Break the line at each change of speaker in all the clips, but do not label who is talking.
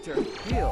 Dr. Heal.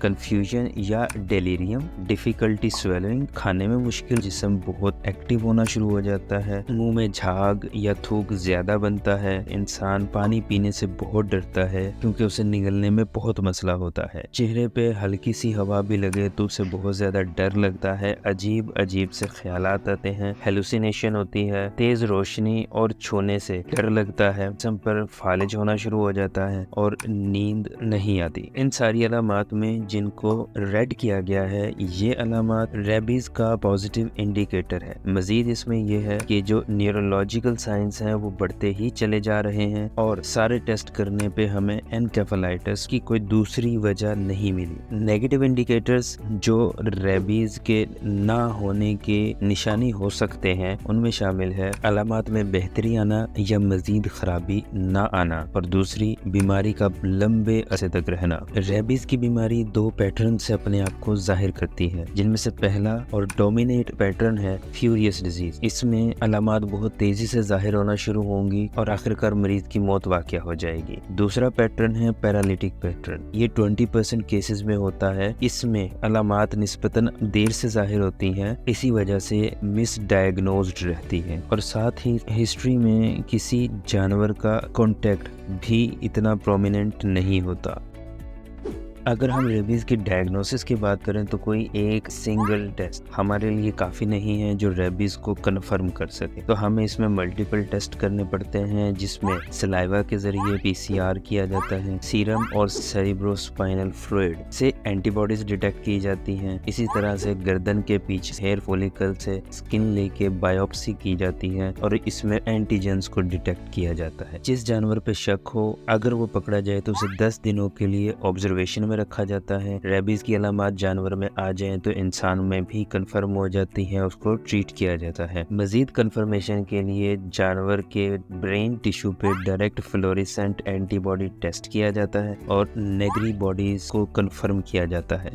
Confusion یا delirium, difficulty swelling, کھانے میں مشکل، جسم بہت ایکٹیو ہونا شروع ہو جاتا ہے، منہ میں جھاگ یا تھوک زیادہ بنتا ہے، انسان پانی پینے سے بہت ڈرتا ہے کیونکہ اسے نگلنے میں بہت مسئلہ ہوتا ہے، چہرے پہ ہلکی سی ہوا بھی لگے تو اسے بہت زیادہ ڈر لگتا ہے، عجیب سے خیالات آتے ہیں، ہیلوسینیشن ہوتی ہے، تیز روشنی اور چھونے سے ڈر لگتا ہے، جسم پر فالج ہونا شروع ہو جاتا ہے اور نیند نہیں آتی۔ ان ساری علامات میں جن کو ریڈ کیا گیا ہے، یہ علامات ریبیز کا پازیٹیو انڈیکیٹر ہے۔ مزید اس میں یہ ہے کہ جو نیورولوجیکل سائنس ہیں وہ بڑھتے ہی چلے جا رہے ہیں اور سارے ٹیسٹ کرنے پہ ہمیں انکیفلائٹس کی کوئی دوسری وجہ نہیں ملی۔ نیگیٹو انڈیکیٹرز جو ریبیز کے نہ ہونے کے نشانی ہو سکتے ہیں ان میں شامل ہے علامات میں بہتری آنا یا مزید خرابی نہ آنا، اور دوسری بیماری کا لمبے عرصے تک رہنا۔ ریبیز کی بیماری دو پیٹرن سے اپنے آپ کو ظاہر کرتی ہے، جن میں سے پہلا اور ڈومینیٹ پیٹرن ہے فیوریس ڈیزیز۔ اس میں علامات بہت تیزی سے ظاہر ہونا شروع ہوں گی اور آخرکار مریض کی موت واقع ہو جائے گی۔ دوسرا پیٹرن ہے پیرالیٹک پیٹرن، یہ 20% کیسز میں ہوتا ہے۔ اس میں علامات نسبتاً دیر سے ظاہر ہوتی ہیں، اسی وجہ سے مس ڈائگنوزڈ رہتی ہے، اور ساتھ ہی ہسٹری میں کسی جانور کا کانٹیکٹ بھی اتنا پرومیننٹ نہیں ہوتا۔ اگر ہم ریبیز کی ڈائگنوسس کی بات کریں تو کوئی ایک سنگل ٹیسٹ ہمارے لیے کافی نہیں ہے جو ریبیز کو کنفرم کر سکے، تو ہمیں اس میں ملٹیپل ٹیسٹ کرنے پڑتے ہیں، جس میں سلائیوا کے ذریعے PCR کیا جاتا ہے، سیرم اور سیریبروسپائنل فلوئڈ سے اینٹی باڈیز ڈیٹیکٹ کی جاتی ہیں، اسی طرح سے گردن کے پیچھے ہیئر فولیکل سے اسکن لے کے بایوپسی کی جاتی ہے اور اس میں اینٹیجنز کو ڈیٹیکٹ کیا جاتا ہے۔ جس جانور پہ شک ہو اگر وہ پکڑا جائے تو اسے 10 دنوں کے لیے آبزرویشن میں رکھا جاتا ہے۔ ریبیز کی علامات جانور میں آ جائیں تو انسان میں بھی کنفرم ہو جاتی ہیں، اس کو ٹریٹ کیا جاتا ہے۔ مزید کنفرمیشن کے لیے جانور کے برین ٹیشو پہ ڈائریکٹ فلوریسنٹ اینٹی باڈی ٹیسٹ کیا جاتا ہے اور نیگری باڈیز کو کنفرم کیا جاتا ہے۔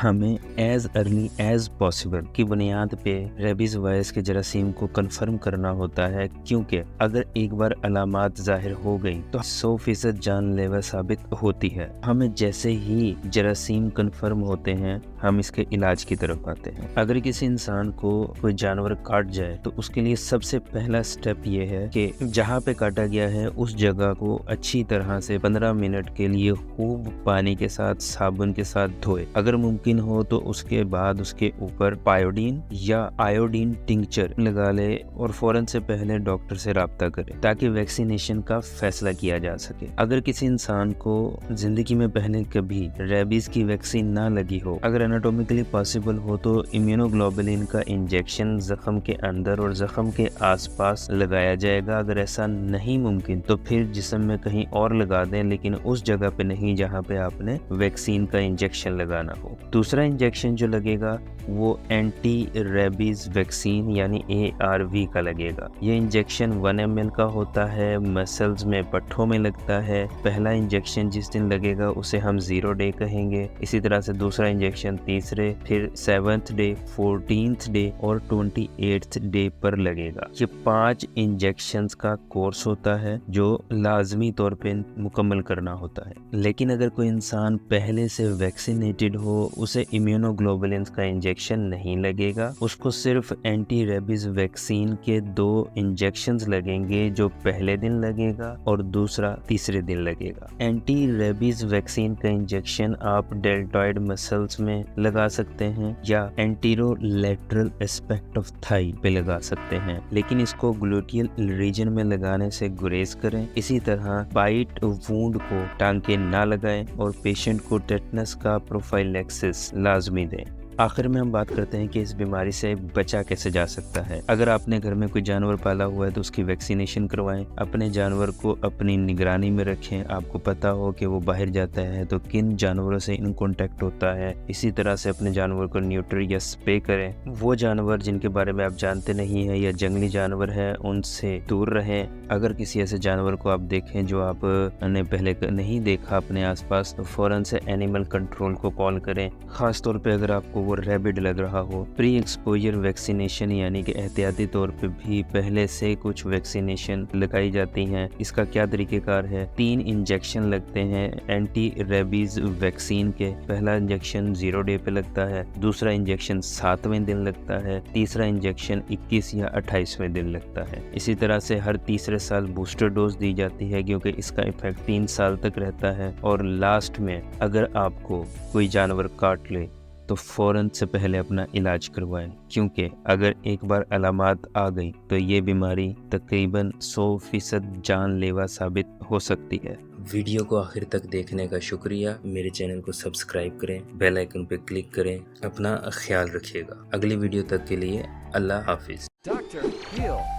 ہمیں ایز ارلی ایز پاسبل کی بنیاد پہ ریبیز وائرس کے جراثیم کو کنفرم کرنا ہوتا ہے، کیونکہ اگر ایک بار علامات ظاہر ہو گئی تو 100% جان لیوا ثابت ہوتی ہے۔ ہمیں جیسے ہی جراثیم کنفرم ہوتے ہیں ہم اس کے علاج کی طرف آتے ہیں۔ اگر کسی انسان کو کوئی جانور کاٹ جائے تو اس کے لیے سب سے پہلا سٹیپ یہ ہے کہ جہاں پہ کاٹا گیا ہے اس جگہ کو اچھی طرح سے 15 منٹ کے لیے خوب پانی کے ساتھ صابن کے ساتھ دھوئے، اگر ممکن ہو تو اس کے بعد اس کے اوپر پائیوڈین یا آیوڈین ٹنکچر لگا لے اور فوراً سے پہلے ڈاکٹر سے رابطہ کرے تاکہ ویکسینیشن کا فیصلہ کیا جا سکے۔ اگر کسی انسان کو زندگی میں پہلے کبھی ریبیز کی ویکسین نہ لگی ہو، اگر اناٹومیکلی پاسبل ہو تو امیونوگلوبولین کا انجیکشن زخم کے اندر اور زخم کے آس پاس لگایا جائے گا۔ اگر ایسا نہیں ممکن تو پھر جسم میں کہیں اور لگا دیں، لیکن اس جگہ پہ نہیں جہاں پہ آپ نے ویکسین کا انجیکشن لگانا ہو۔ دوسرا انجیکشن جو لگے گا وہ اینٹی ریبیز ویکسین یعنی ARV کا لگے گا۔ یہ انجیکشن 1 ml کا ہوتا ہے، مسلز میں پٹھوں میں لگتا ہے۔ پہلا انجیکشن جس دن لگے گا اسے ہم 0 ڈے کہیں گے، اسی طرح سے دوسرا انجیکشن تیسرے، پھر 7th ڈے، 14th ڈے اور 28th ڈے پر لگے گا۔ یہ 5 انجیکشنز کا کورس ہوتا ہے جو لازمی طور پہ مکمل کرنا ہوتا ہے۔ لیکن اگر کوئی انسان پہلے سے ویکسینیٹڈ ہو اسے امیونوگلوبولینز کا انجیکشن نہیں لگے گا، اس کو صرف اینٹی ریبیز ویکسین کے 2 انجیکشنز لگیں گے، جو پہلے دن لگے گا اور دوسرا تیسرے دن لگے گا۔ اینٹی ریبیز ویکسین کا انجیکشن آپ ڈیلٹوائڈ مسلز میں لگا سکتے ہیں یا اینٹیرو لیٹرل اسپیکٹ آف تھائی پہ لگا سکتے ہیں، لیکن اس کو گلوٹیل ریجن میں لگانے سے گریز کریں۔ اسی طرح بائٹ وونڈ کو ٹانکے نہ لگائیں اور پیشنٹ کو ٹیٹنس کا پروفائلیکسس لازمی دیں۔ آخر میں ہم بات کرتے ہیں کہ اس بیماری سے بچا کیسے جا سکتا ہے۔ اگر آپ نے گھر میں کوئی جانور پالا ہوا ہے تو اس کی ویکسینیشن کروائیں، اپنے جانور کو اپنی نگرانی میں رکھیں، آپ کو پتا ہو کہ وہ باہر جاتا ہے تو کن جانوروں سے ان کانٹیکٹ ہوتا ہے، اسی طرح سے اپنے جانور کو نیوٹر یا سپے کریں۔ وہ جانور جن کے بارے میں آپ جانتے نہیں ہیں یا جنگلی جانور ہیں ان سے دور رہیں۔ اگر کسی ایسے جانور کو آپ دیکھیں جو آپ نے پہلے نہیں دیکھا اپنے آس پاس تو فوراً سے اینیمل کنٹرول کو کال کریں، خاص طور پہ اگر آپ کو وہ ریبڈ لگ رہا ہو۔ پری ایکسپوجر ویکسینیشن یعنی کہ احتیاطی طور پہ بھی پہلے سے کچھ ویکسینیشن لگائی جاتی ہیں۔ اس کا کیا طریقہ کار ہے؟ 3 انجیکشن لگتے ہیں اینٹی ریبیز ویکسین کے۔ پہلا انجیکشن 0 ڈے پہ لگتا ہے، دوسرا انجیکشن 7ویں دن لگتا ہے، تیسرا انجیکشن 21 یا 28ویں دن لگتا ہے۔ اسی طرح سے ہر تیسرے سال بوسٹر ڈوز دی جاتی ہے کیونکہ اس کا ایفیکٹ 3 سال تک رہتا ہے۔ اور لاسٹ میں اگر آپ کو کوئی جانور کاٹ لے تو فوراً سے پہلے اپنا علاج کروائیں، کیونکہ اگر ایک بار علامات آ گئی تو یہ بیماری تقریباً 100% جان لیوا ثابت ہو سکتی ہے۔ ویڈیو کو آخر تک دیکھنے کا شکریہ۔ میرے چینل کو سبسکرائب کریں، بیل آئیکن پہ کلک کریں۔ اپنا خیال رکھیے گا۔ اگلی ویڈیو تک کے لیے اللہ حافظ۔
Dr. Heal.